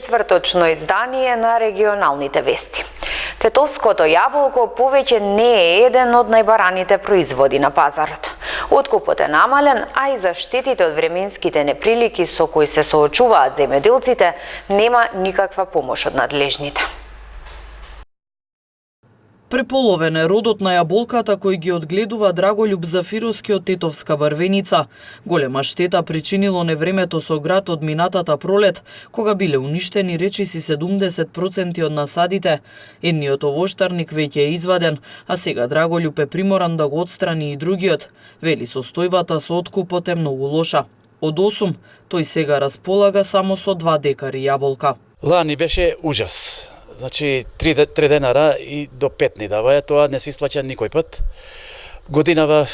четврточно издание на регионалните вести. Тетовското јаболко повеќе не е еден од најбараните производи на пазарот. Откупот е намален, а и за штетите од временските неприлики со кои се соочуваат земјоделците нема никаква помош од надлежните. Преполовен е родот на јаболката кој ги одгледува Драголюб Зафировски од Тетовска Барвеница. Голема штета причинило невремето со град од минатата пролет, кога биле уништени речиси 70% од насадите. Едниот овоштарник веќе е изваден, а сега Драголюб е приморан да го отстрани и другиот. Вели состојбата со откупот е многу лоша. Од 8, тој сега располага само со 2 декари јаболка. Лани беше ужас. Значи, 3 денара и до 5 ни даваја, тоа не се исплаќа никој пат. Годинава,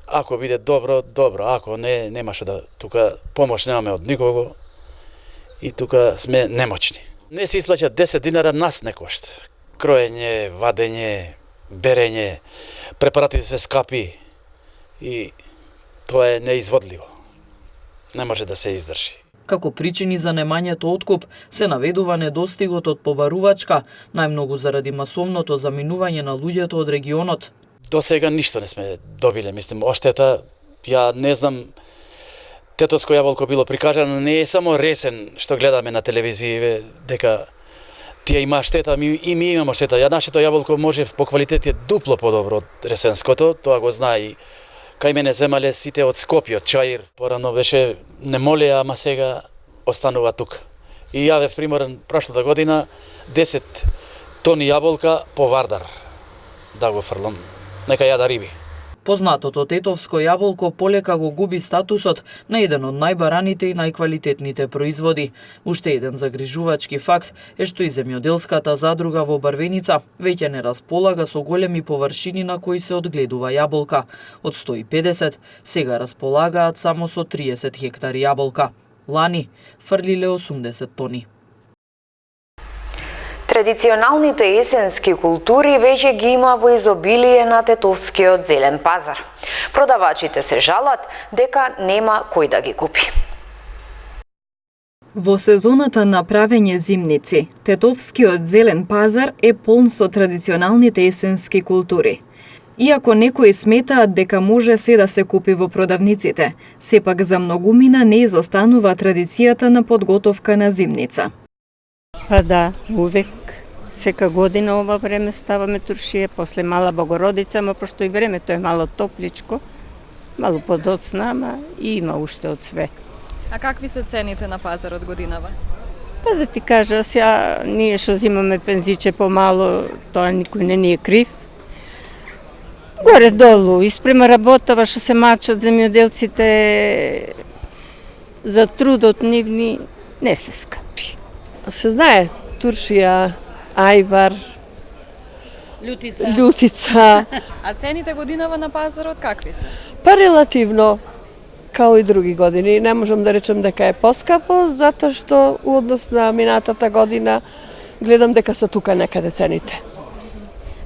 ако биде добро, добро, ако не, немаше да, тука помош немаме од никого и тука сме немочни. Не се исплаќа 10 динара, нас не кошта. Кроење, вадење, берење, препаратите се скапи и тоа е неизводливо. Не може да се издржи. Како причини за немањето откуп се наведува недостигот од побарувачка, најмногу заради масовното заминување на луѓето од регионот. До сега ништо не сме добиле, мислам, оштета, ја не знам, тетовско јаболко било прикажано, не е само ресен што гледаме на телевизија, дека тие има штета, и ми имамо штета. Нашето јаболко може по квалитет е дупло подобро од ресенското, тоа го знае и кај мене земале сите од Скопје, од Чаир. Порано беше не молеа, ама сега останува тука. И ја бев приморен прошлата година 10 тони јаболка по Вардар да го фрлам. Нека јада риби. Познатото тетовско јаболко полека го губи статусот на еден од најбараните и најквалитетните производи. Уште еден загрижувачки факт е што и земјоделската задруга во Барвеница веќе не располага со големи површини на кои се одгледува јаболка. Од 150 сега располагаат само со 30 хектари јаболка. Лани фрлиле 80 тони. Традиционалните есенски култури веќе ги има во изобилие на Тетовскиот зелен пазар. Продавачите се жалат дека нема кој да ги купи. Во сезоната на правење зимници, Тетовскиот зелен пазар е полн со традиционалните есенски култури. Иако некои сметаат дека може се да се купи во продавниците, сепак за многумина не изостанува традицијата на подготовка на зимница. Па да, увек, сека година ова време ставаме туршија, после Мала Богородица, ама пошто и времето е мало топличко, мало подоцна, ама и има уште од све. А какви се цените на пазарот годинава? Па да ти кажа, сега ние што зимаме пензиче помало, тоа никој не ни е крив. Горе-долу, испрема работава што се мачат земјоделците за трудот нивни, не се скапи. Се знае, туршија, ајвар, љутица. А цените годинава на пазарот какви се? Па релативно, као и други години. Не можам да речем дека е поскапо, затоа што у однос на минатата година гледам дека се тука некаде цените.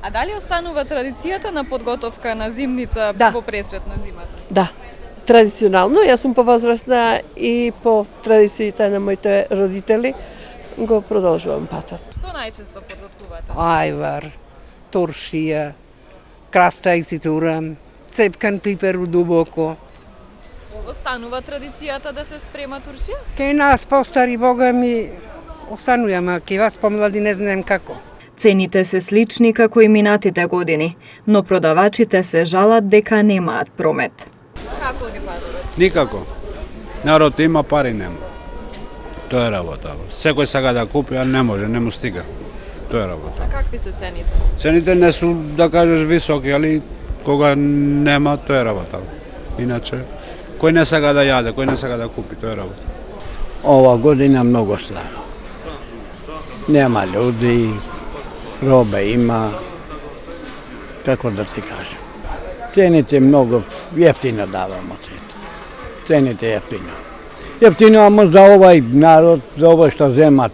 А дали останува традицијата на подготовка на зимница во пресрет на зимата? Да, традиционално. Јас сум повозрасна и по традициите на моите родители го продолжувам патот. Што најчесто подготвувате? Ајвар, туршија, краста екситура, цепкан пипер у дубоко. Останува традицијата да се спрема туршија? Кај нас постари бога ми останува, ама кај вас помлади не знаем како. Цените се слични како и минатите години, но продавачите се жалат дека немаат промет. Како оди пазарот? Никако. Народ има, пари нема. Тоа е работа. Секој сака да купи, а не може, не му стига. Тоа е работа. А какви се цените? Цените не су, да кажеш, високи, али кога нема, тоа е работа. Иначе, кој не сака да јаде, кој не сака да купи, тоа е работа. Ова година многу слабо. Нема луѓе, роба има, како да ти кажем. Цените многу јефтино давамо. Цените јефтино. Јефтино, ама за овај народ, за ова што земат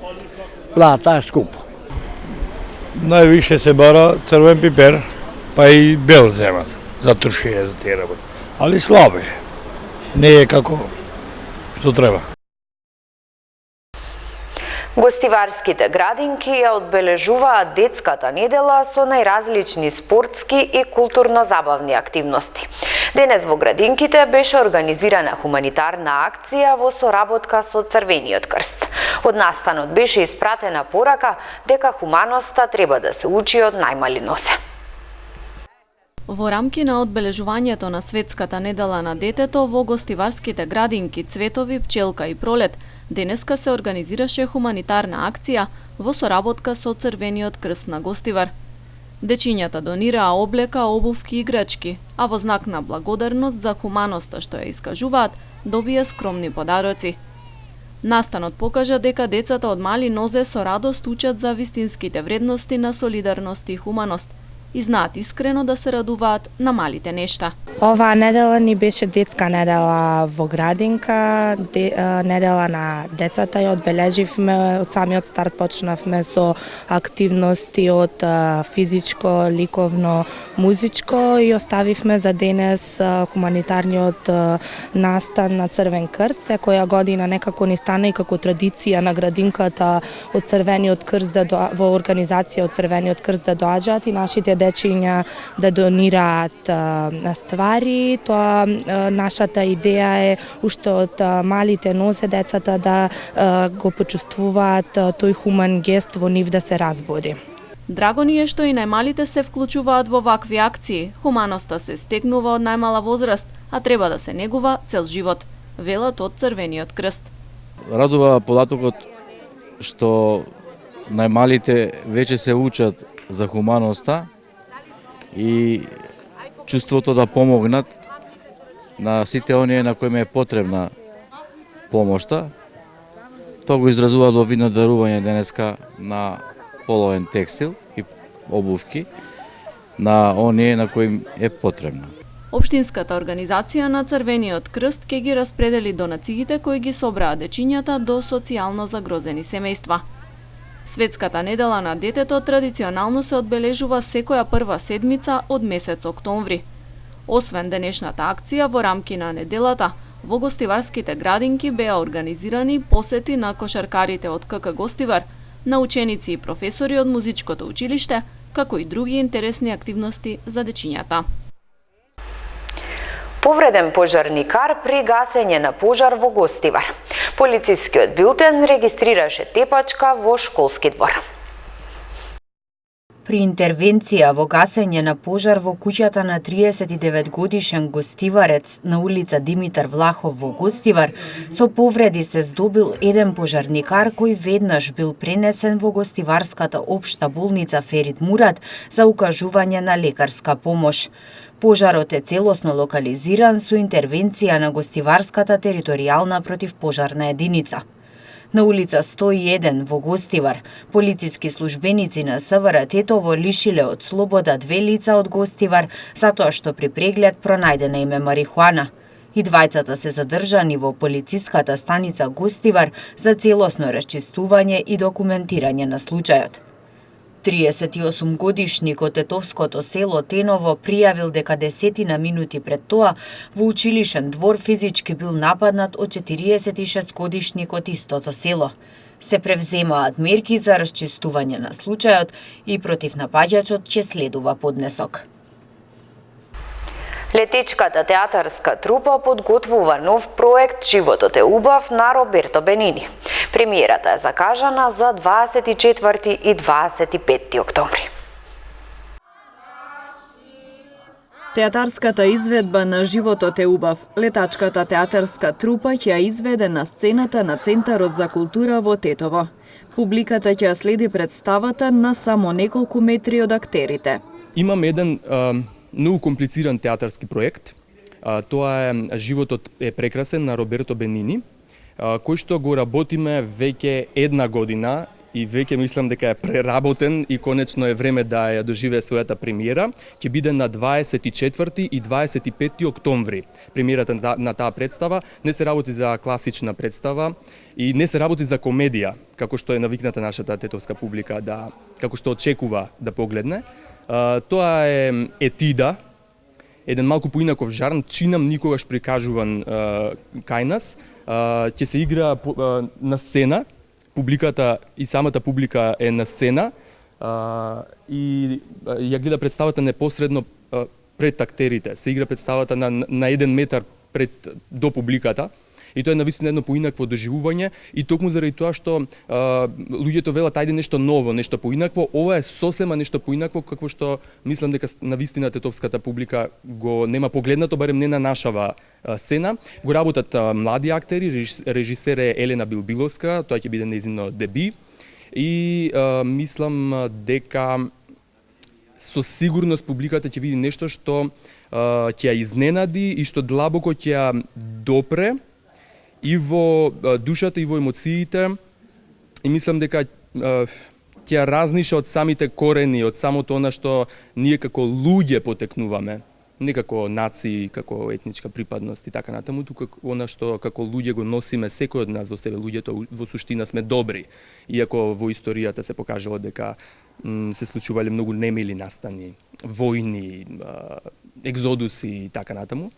плата, скупо. Највише се бара црвен пипер, па и бел земат за туршија за тие работи. Али слабо е. Не е како што треба. Гостиварските градинки ја одбележуваат детската недела со најразлични спортски и културно-забавни активности. Денес во градинките беше организирана хуманитарна акција во соработка со Црвениот крст. Од настанот беше испратена порака дека хуманоста треба да се учи од најмали носе. Во рамки на одбележувањето на Светската недела на детето во гостиварските градинки Цветови, Пчелка и Пролет денеска се организираше хуманитарна акција во соработка со Црвениот крст на Гостивар. Дечињата донираа облека, обувки и играчки, а во знак на благодарност за хуманоста што ја искажуваат, добија скромни подароци. Настанот покажа дека децата од мали нозе со радост учат за вистинските вредности на солидарност и хуманост и знаат искрено да се радуваат на малите нешта. Оваа недела ни беше детска недела во градинка, недела на децата ја одбележивме, од самиот старт почнавме со активности од физичко, ликовно, музичко и оставивме за денес хуманитарниот настан на Црвен крст. Секоја година некако ни стана и како традиција на градинката од Црвениот крст во организација од Црвениот крст да доаѓаат и нашите дечиња да донираат ствари. Тоа нашата идеја е уште од малите нозе децата да го почувствуваат тој хуман гест во нив да се разбуди. Драго ни е што и најмалите се вклучуваат во вакви акции. Хуманоста се стекнува од најмала возраст, а треба да се негува цел живот, велат од Црвениот крст. Радува податокот што најмалите веќе се учат за хуманоста и чувството да помогнат на сите оние на кои е потребна помошта. Тоа го изразуваат во видно дарување денеска на половен текстил и обувки на оние на кои е потребна. Општинската организација на Црвениот крст ќе ги распредели донациите кои ги собраа дечињата до социјално загрозени семејства. Светската недела на детето традиционално се одбележува секоја прва седмица од месец октомври. Освен денешната акција во рамки на неделата, во гостиварските градинки беа организирани посети на кошаркарите од КК Гостивар, на ученици и професори од музичкото училиште, како и други интересни активности за дечињата. Повреден пожарникар при гасење на пожар во Гостивар. Полицискиот билтен регистрираше тепачка во школски двор. При интервенција во гасење на пожар во куќата на 39 годишен гостиварец на улица Димитар Влахов во Гостивар, со повреди се здобил еден пожарникар кој веднаш бил пренесен во Гостиварската општа болница Ферит Мурат за укажување на лекарска помош. Пожарот е целосно локализиран со интервенција на Гостиварската територијална противпожарна единица. На улица 101 во Гостивар, полициски службеници на СВР Тетово лишиле од слобода две лица од Гостивар затоа што при преглед пронајдена им е марихуана. И двајцата се задржани во полициската станица Гостивар за целосно расчистување и документирање на случајот. 38 годишник од тетовското село Теново пријавил дека 10 минути пред тоа во училишен двор физички бил нападнат од 46 годишник од истото село. Се превземаат мерки за расчистување на случајот и против напаѓачот ќе следува поднесок. Летичката театарска трупа подготвува нов проект "Животот е убав" на Роберто Бенини. Премиерата е закажана за 24 и 25 октомври. Театарската изведба на "Животот е убав", летачката театарска трупа ќе ја изведе на сцената на Центарот за култура во Тетово. Публиката ќе ја следи представата на само неколку метри од актерите. Имам еден многу комплициран театарски проект. Тоа е "Животот е прекрасен" на Роберто Бенини, кој што го работиме веќе една година и веќе мислам дека е преработен и конечно е време да ја доживее својата премиера. Ќе биде на 24 и 25 октомври. Премиерата на таа представа не се работи за класична представа и не се работи за комедија, како што е навикната нашата тетовска публика како што очекува да погледне. Тоа е етида, еден малку поинаков жарн, чинам никогаш прикажуван кај нас. Ќе се игра на сцена публиката и самата публика е на сцена и ја гледа представата непосредно пред актерите. Се игра представата на 1 метар пред до публиката. И тоа е навистина едно поинакво доживување и токму заради тоа што луѓето велат ајде нешто ново, нешто поинакво, ова е сосема нешто поинакво како што мислам дека навистина тетовската публика го нема погледнато, барем не на нашава сцена. Го работат млади актери, режисер е Елена Билбиловска, тоа ќе биде нејзино деби и мислам дека со сигурност публиката ќе види нешто што ќе ја изненади и што длабоко ќе ја допре и во душата и во емоциите и мислам дека ќе ја разниша од самите корени, од самото она што ние како луѓе потекнуваме, не како нации, како етничка припадност и така натаму, туку она што како луѓе го носиме секој од нас во себе, луѓето во суштина сме добри, иако во историјата се покажало дека се случувале многу немили настани, војни, екзодуси и така натаму.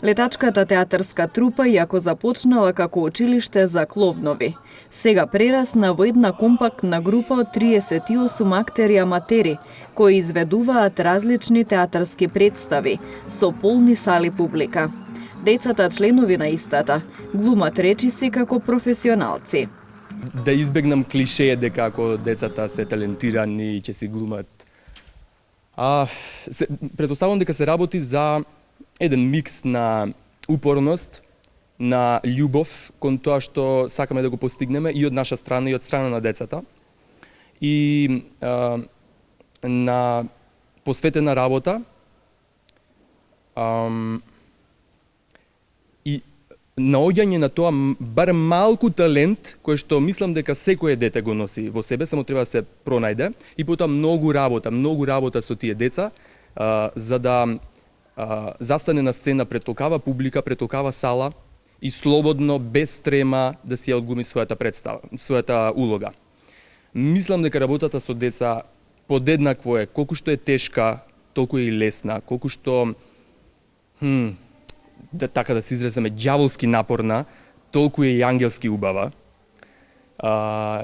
Летачката театарска трупа, иако започнала како училиште за кловнови, сега прерасна во една компактна група од 38 актери аматери, кои изведуваат различни театарски представи, со полни сали публика. Децата членови на истата глумат речиси како професионалци. Да избегнам клише дека ако децата се талентирани и ќе си глумат. Претпоставувам дека се работи за еден микс на упорност, на љубов кон тоа што сакаме да го постигнеме и од наша страна и од страна на децата. И на посветена работа и наоѓање на тоа барем малку талент кој што мислам дека секое дете го носи во себе, само треба да се пронајде и потоа многу работа со тие деца за да застане на сцена пред толкава публика, пред толкава сала и слободно, без трема да си ја одглуми својата представа, својата улога. Мислам дека работата со деца подеднакво е, колку што е тешка, толку е и лесна, колку што така да се изразиме, ѓаволски напорна, толку е и ангелски убава.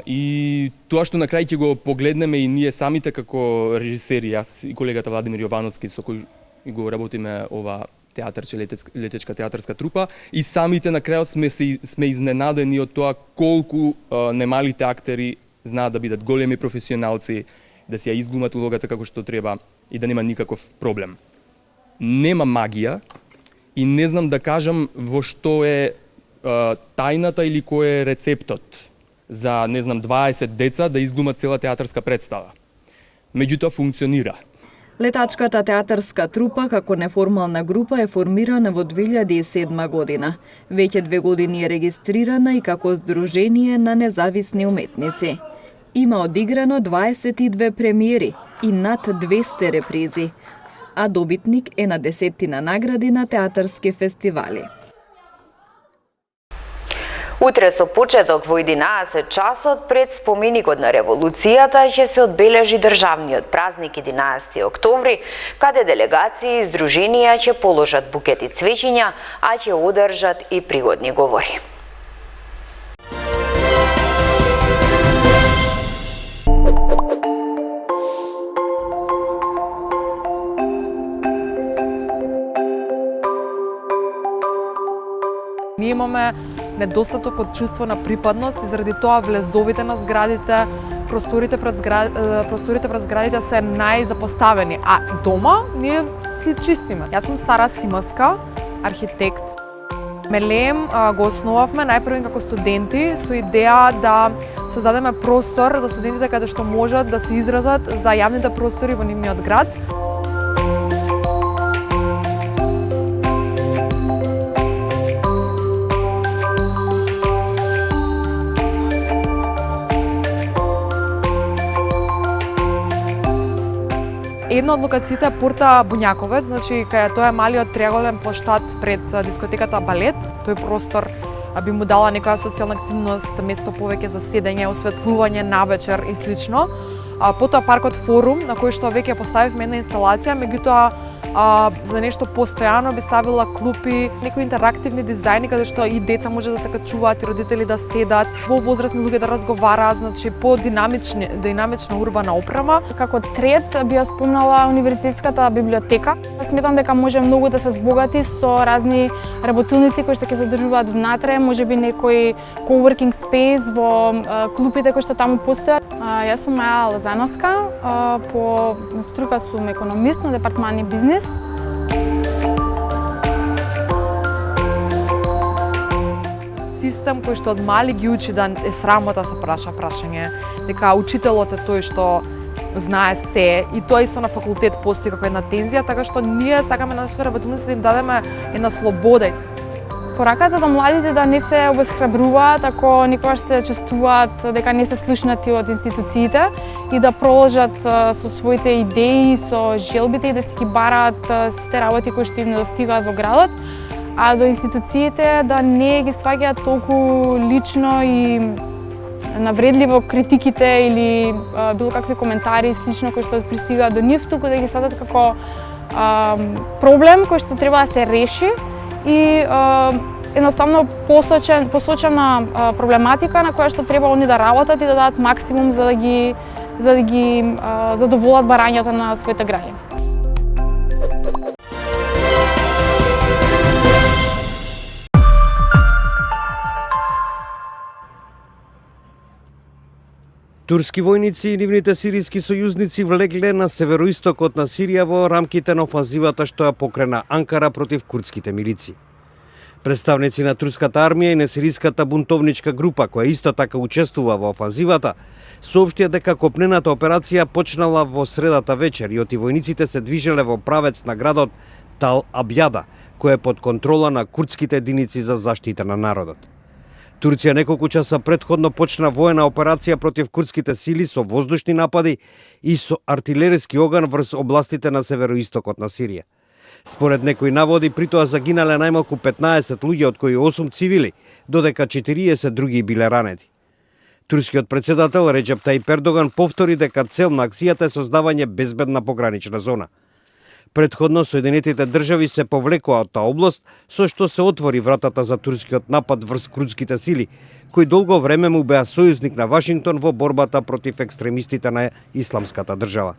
И тоа што на крај ќе го погледнеме и ние самите како режисери, јас и колегата Владимир Јовановски со кој го работиме ова театарче, летечка театарска трупа, и самите на крајот сме изненадени од тоа колку немалите актери знаат да бидат големи професионалци, да си ја изглумат улогата како што треба и да нема никаков проблем. Нема магија и не знам да кажам во што е тајната или кој е рецептот за, не знам, 20 деца да изглумат цела театарска представа. Меѓутоа функционира. Летачката театарска трупа како неформална група е формирана во 2007 година. Веќе 2 години е регистрирана и како здружение на независни уметници. Има одиграно 22 премиери и над 200 репризи, а добитник е на 10 награди на театарски фестивали. Утре со почеток во 11 часот пред споменикот на револуцијата ќе се одбележи државниот празник 11 октомври, каде делегации и здруженија ќе положат букети цвеќиња, а ќе одржат и пригодни говори. Ние имаме недостаток од чувство на припадност и заради тоа влезовите на зградите, просторите пред зградите се најзапоставени, а дома ние си чистиме. Јас сум Сара Симаска, архитект. Мелем го основавме најпрво како студенти со идеја да создадеме простор за студентите каде што можат да се изразат за јавните простори во нивниот град. Една од локациите е Порта Буњаковец, значи кај тоа е малиот триаголен плоштад пред дискотеката Балет. Тој простор би му дала некоја социјална активност, место повеќе за седење, осветлување навечер и слично. Потоа паркот Форум, на кој што веќе поставивме една инсталација, меѓутоа за нешто постојано би ставила клупи, некои интерактивни дизајни каде што и деца може да се качуваат и родители да седат, возрастни луѓе да разговараат, значи динамична урбана опрема. Како трет би ја спомнала универзитетската библиотека. Сметам дека може многу да се збогати со разни работилници кои што ќе се одржуваат внатре, можеби некој coworking space во клупите кои што таму постојат. Јас сум Маја Лозановска, по струка сум економист на департман бизнес. Систем кој што од мали ги учи да е срамота се праша прашање, дека учителот е тој што знае се и тоа исто на факултет постои како една тензија, така што ние сакаме на нашите работилници да им дадеме една слобода. Пораката до младите да не се обесхрабруваат ако никогаш се чувствуваат дека не се слушнати од институциите и да продолжат со своите идеи, со желбите и да си ги бараат сите работи кои што им недостигаат во градот, а до институциите да не ги сваќаат толку лично и навредливо критиките или било какви коментари и слично кои што пристигаат до нив, туку да ги сватат како проблем кој што треба да се реши и едноставно посочена проблематика на која што треба они да работат и да дадат максимум за да ги задоволат барањата на своите граѓани. Турски војници и нивните сиријски сојузници влегле на североистокот на Сирија во рамките на офанзивата што ја покрена Анкара против курдските милици. Представници на турската армија и на сириската бунтовничка група, која исто така учествува во офанзивата, соопштија дека копнената операција почнала во средата вечер и оти војниците се движеле во правец на градот Тал Абјада, кој е под контрола на курдските единици за заштита на народот. Турција неколку часа претходно почна воена операција против курдските сили со воздушни напади и со артилериски оган врз областите на североистокот на Сирија. Според некои наводи, при тоа загинале најмалку 15 луѓе, од кои 8 цивили, додека 40 други биле ранети. Турскиот председател Реджеп Тајип Ердоган повтори дека цел на акцијата е создавање безбедна погранична зона. Предходно Соединетите држави се повлекоа од таа област, со што се отвори вратата за турскиот напад врз курдските сили, кои долго време му беа сојузник на Вашингтон во борбата против екстремистите на Исламската држава.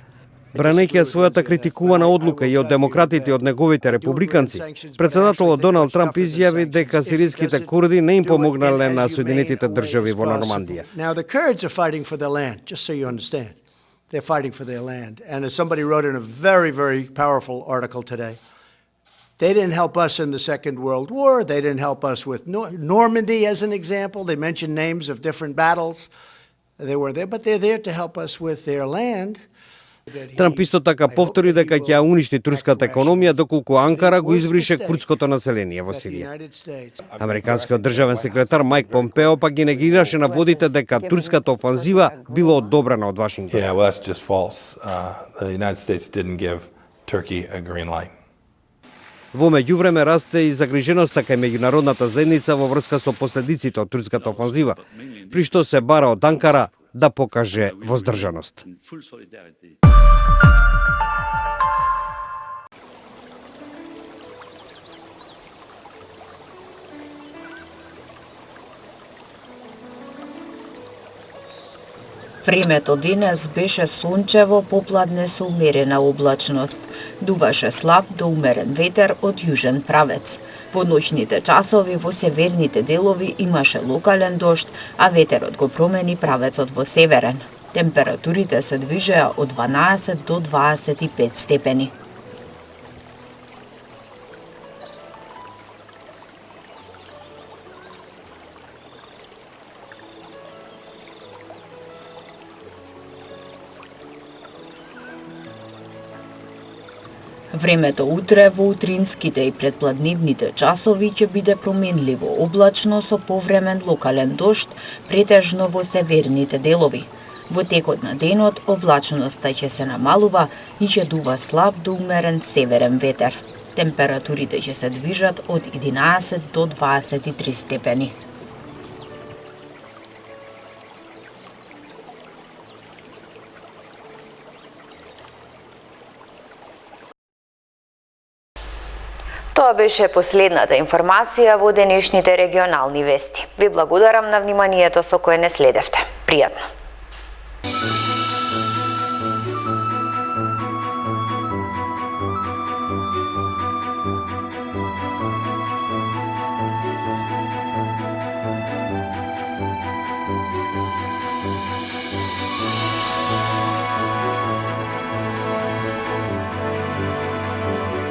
Бранејќи својата критикувана одлука и од демократите и од неговите републиканци, председателот Доналд Трамп изјави дека сириските курди не им помогнале на Соединетите држави во Нормандија. They're fighting for their land. And as somebody wrote in a very, very powerful article today, they didn't help us in the Second World War. They didn't help us with Normandy, as an example. They mentioned names of different battles. They were there, but they're there to help us with their land. Трамп исто така повтори дека ќе уништи турската економија доколку Анкара го изврише курдското население во Сирија. Американскиот државен секретар Майк Помпео пак ги негираше наводите дека турската офанзива било одобрена од Вашингтон. Yeah, well, that's just false. The United States didn't give Turkey a green light. Во меѓувреме расте и загриженоста кај меѓународната заедница во врска со последиците од турската офанзива, при што се бара од Анкара да покаже воздржаност. Времето денес беше сончево, попладне со умерена облачност. Дуваше слаб до умерен ветер од јужен правец. Во ноќните часови во северните делови имаше локален дожд, а ветерот го промени правецот во северен. Температурите се движеа од 12 до 25 степени. Времето утре во утринските и предпладневните часови ќе биде променливо облачно со повремен локален дожд, претежно во северните делови. Во текот на денот облачноста ќе се намалува и ќе дува слаб до умерен северен ветер. Температурите ќе се движат од 11 до 23 степени. Тоа беше последната информација во денешните регионални вести. Ви благодарам на вниманието со кое не следевте. Пријатно!